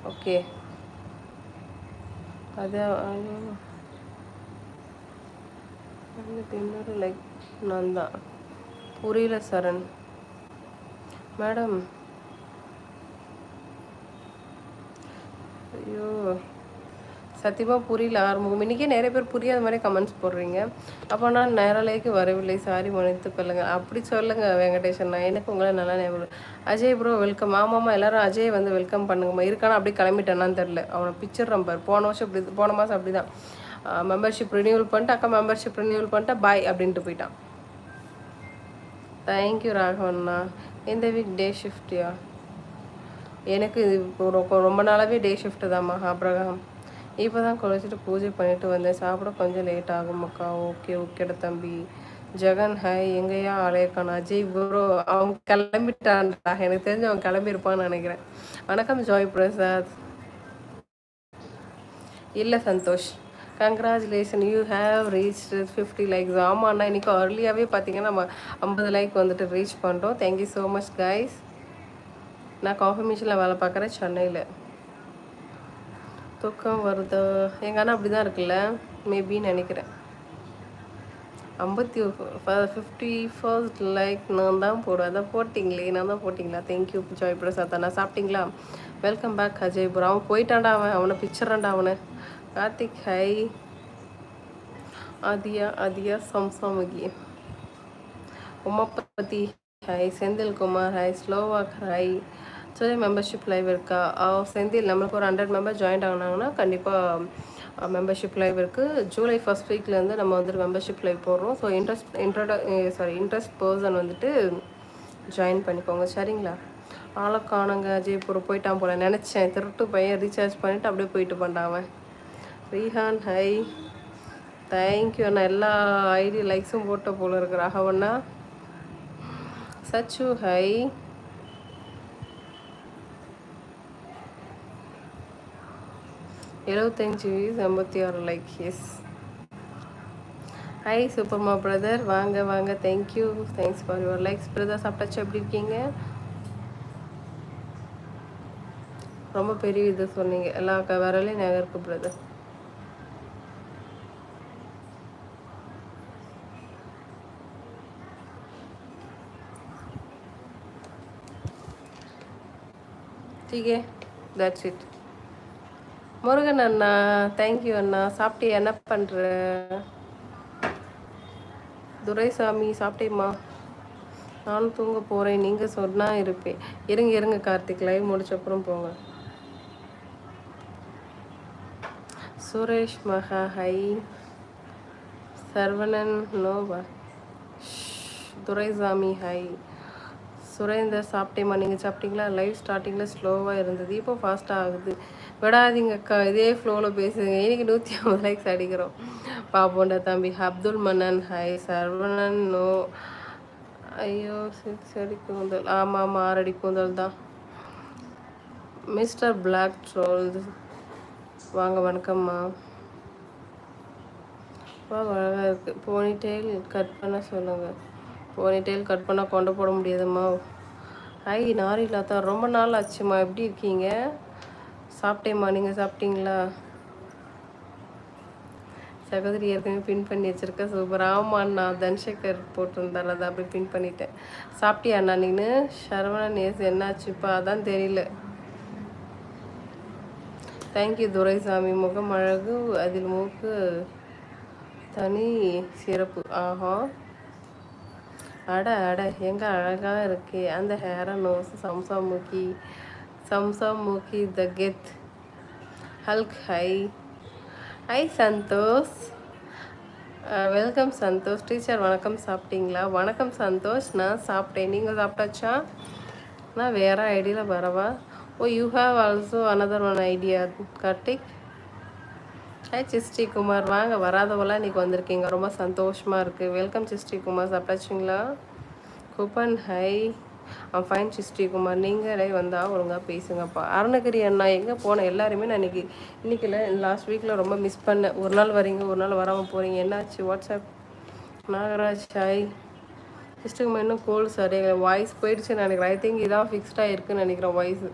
Okay, அதான் இன்னொரு like நான் தான் புரியல சரண் மேடம். ஐயோ சத்தியமாக புரியல ஆரம்பம். இன்றைக்கே நிறைய பேர் புரியாத மாதிரி கமெண்ட்ஸ் போடுறீங்க. அப்போ நான் நேரலைக்கு வரவில்லை, சாரி மன்னித்து கொள்ளுங்கள். அப்படி சொல்லுங்கள் வெங்கடேஷன். நான் எனக்கு உங்களை நல்லா ஞாபகம். Ajay bro welcome. ஆமாம்மா எல்லாரும் அஜய் வந்து வெல்கம் பண்ணுங்கம்மா. இருக்கானா அப்படி கிளம்பிட்டேன்னான்னு தெரில. அவனை பிக்சர் நம்பர் போன வருஷம் இப்படி, போன மாதம் அப்படி தான் மெம்பர்ஷிப் ரினியூவல் பண்ணிட்டு அக்கா மெம்பர்ஷிப் ரினியூவல் பண்ணிட்டு பாய் அப்படின்ட்டு போயிட்டான். தேங்க்யூ ராகவண்ணா. இந்த வீக் டே ஷிஃப்டியா? எனக்கு இது ரொம்ப நாளாகவே டே ஷிஃப்ட்டு தான்மா ஆப்ரகாம். இப்போ தான் குளிச்சுட்டு பூஜை பண்ணிட்டு வந்தேன். சாப்பிட கொஞ்சம் லேட் ஆகும் அக்கா. ஓகே ஓகேடா தம்பி. ஜெகன் ஹாய். எங்கேயா ஆலயக்கான அஜய் ப்ரோ அவன் கிளம்பிட்டான்டா. எனக்கு தெரிஞ்சு அவன் கிளம்பியிருப்பான்னு நினைக்கிறேன். வணக்கம் ஜாய் பிரசாத். இல்லை Santosh. Congratulation you have reach 50 likes. ஆமாண்ணா இன்றைக்கி அர்லியாகவே பார்த்தீங்கன்னா நம்ம 50 லைக் வந்துட்டு ரீச் பண்ணுறோம். Thank you so much guys. நான் காஃபி மிஷினில் வேலை பார்க்குறேன் சென்னையில். தூக்கம் வருது எங்கள் அண்ணா அப்படி தான் இருக்குல்ல மேபின்னு நினைக்கிறேன். 51 லைக் நான் தான் போடுவேன். அதான் போட்டிங்களே, நான் தான் போட்டிங்களா? தேங்க்யூ ஜாய் பிரசாத் அண்ணா. சாப்பிட்டீங்களா? Welcome back Ajay bro. அவன் போயிட்டான்டா, அவனை பிக்சரான்டா அவனை. கார்த்திக் ஹை. அதியா சம்சாமுகி. உமாபதி ஹை. செந்தில்குமார் ஹை. ஸ்லோவாக் ஹை. சொல்லி மெம்பர்ஷிப் லைவ் இருக்கா? செந்தில் நம்மளுக்கு ஒரு 100 மெம்பர் ஜாயின் ஆகினாங்கன்னா கண்டிப்பாக மெம்பர்ஷிப் லைவ் இருக்குது. ஜூலை ஃபஸ்ட் வீக்லேருந்து நம்ம வந்துட்டு மெம்பர்ஷிப் லைவ் போடுறோம். ஸோ இன்ட்ரெஸ்ட் பர்சன் வந்துட்டு ஜாயின் பண்ணிக்கோங்க சரிங்களா? ஆளை காணுங்க. ஜெய்ப்பூர் போயிட்டான் போல நினச்சேன். திருட்டு பையன் ரீசார்ஜ் பண்ணிவிட்டு அப்படியே போயிட்டு பண்ணாவன். ரீஹான் ஹை. தேங்க்யூ அண்ணா. எல்லா ஐடி லைக்ஸும் போட்ட போல இருக்கிற ராகவண்ணா. Sachu hi. 75 views 86 like. Yes hi சூப்பர்மா பிரதர். வாங்க வாங்க. Thank you. Thanks for your likes brother. சாப்பிட்டாச்சு. எப்படி இருக்கீங்க? ரொம்ப பெரிய இது சொன்னீங்க. எல்லா வரலையும் ஞாபகம் இருக்கு பிரதர். ठीक है, that's it. முருகன் அண்ணா தேங்க்யூ அண்ணா. சாப்பிட்டியா? என்ன பண்ணுற? துரைசாமி சாப்பிட்டேம்மா. நானும் தூங்க போகிறேன். நீங்கள் சொன்னால் இருப்பேன். இருங்க கார்த்திக் லைவ் முடிச்சப்புறம் போங்க. சுரேஷ் மகா ஹை. சரவணன் நோவா. துரைசாமி ஹை. சுரேந்தர் சாப்பிட்டேம்மா. நீங்கள் சாப்பிட்டீங்களா? லைவ் ஸ்டார்டிங்கில் ஸ்லோவாக இருந்தது, இப்போ ஃபாஸ்ட்டாக ஆகுது. விடாதீங்க அக்கா, இதே ஃப்ளோவில் பேசுங்க. இன்னைக்கு 150 லைக்ஸ் அடிக்கிறோம். பாப்போண்டா தம்பி. அப்துல் மன்னன் ஹை. சரவணன் நோ. ஐயோ 6 அடி கூந்தல். ஆமாம் 6 அடி கூந்தல் தான். மிஸ்டர் பிளாக் ட்ரோல் வாங்க. வணக்கம்மா. அழகாக இருக்குது. போனிடெயில் கட் பண்ண சொல்லுங்கள். போனிடெயில் கட் பண்ணால் கொண்டு போட முடியாதும்மா. ஹை நாரிலா தான். ரொம்ப நாள் ஆச்சுமா. எப்படி இருக்கீங்க? சாப்பிட்டேம்மா. நீங்கள் சாப்பிட்டீங்களா? சகோதரி ஏற்கனவே பின் பண்ணி வச்சுருக்கேன். சூப்பர். ஆமாண்ணா தன்சேகர் போட்டிருந்தார், அதை அப்படி பின் பண்ணிட்டேன். சாப்பிட்டியா அண்ணா நீனு? சரவணன் எஸ் என்னாச்சுப்பா? அதான் தெரியல. தேங்க்யூ துரைசாமி. முகம் அழகு, அதில் மூக்கு தனி சிறப்பு. ஆஹா அட எங்க அழகாக இருக்கே அந்த ஹேர நோஸ். சம்சாமுக்கி த கெத் Hulk hi. Hi Santhosh. Welcome Santhosh. Teacher வணக்கம். சாப்பிட்டீங்களா? வணக்கம் சந்தோஷ். நான் சாப்பிட்டேன். நீங்கள் சாப்பிட்டாச்சா? நான் வேறு ஐடியில் வரவா? Oh you have also another one idea Karthik. Hi சிஸ்டி குமார். வாங்க. வராதவெல்லாம் இன்றைக்கி வந்திருக்கீங்க, ரொம்ப சந்தோஷமாக இருக்குது. வெல்கம் சிஸ்டி குமார். சாப்பிட்டாச்சுங்களா? கூப்பன் ஹை. ஃபைன் சிஸ்டி குமார். நீங்களே வந்தால் ஒழுங்காக பேசுங்கப்பா. அருணகிரி அண்ணா எங்கே போனேன்? எல்லாருமே நான் இன்றைக்கி இல்லை லாஸ்ட் வீக்கில் ரொம்ப மிஸ் பண்ணேன். ஒரு நாள் வரீங்க, ஒரு நாள் வராமல் போகிறீங்க. என்னாச்சு? வாட்ஸ்அப். நாகராஜ் ஹாய். சிஸ்டி குமார் இன்னும் கோல்டு சரியாக வாய்ஸ் போயிடுச்சுன்னு நினைக்கிறேன். ஐ திங்க் இதான் ஃபிக்ஸ்டாக இருக்குதுன்னு நினைக்கிறேன் வாய்ஸு.